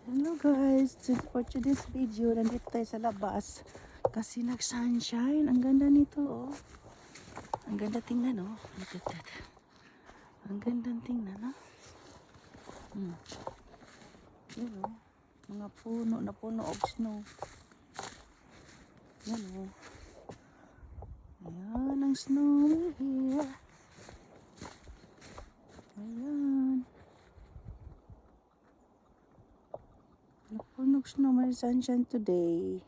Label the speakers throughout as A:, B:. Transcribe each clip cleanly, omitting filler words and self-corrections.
A: Hello guys, for today's video, nandito tayo sa labas kasi nag-sunshine. Ang ganda nito, oh. Ang ganda tingnan, oh. Ang ganda tingnan, oh. Yan, oh. Mga puno na puno of snow. Yan, oh. Ayan ang snowy here. Ayan. Napunog snow, may sunshine today.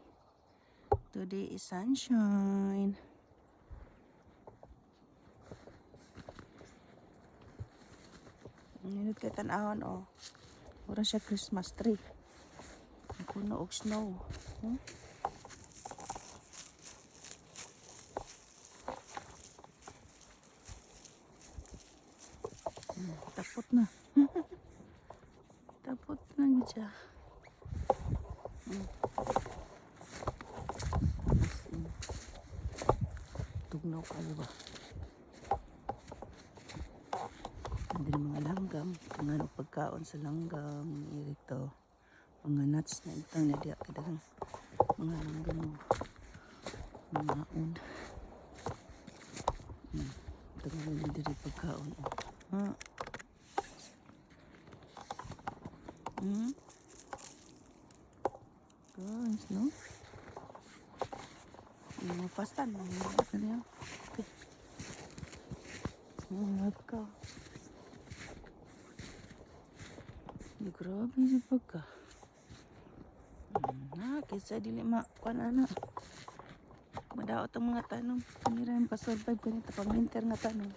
A: Today is sunshine. Ngunit kay tanahon, oh. Mura siya Christmas tree. Napuno og snow. Tapot na. Tapot na siya. Tugnaw kayo ba? Nandun mga langgam. Mga pagkaon sa langgam. Ito. Mga nuts na itang nadia. Kadagang mga langgam. Mga un. Ito nga rin diri pagkaon. Guys, no? Mga fastan. Ano yan? Okay. Ka. Grabe yung pagka. Kaysa dili makuan ana. Madaot ang mga tanong. Kanira yung pasurvive kanita pang winter nga tanong.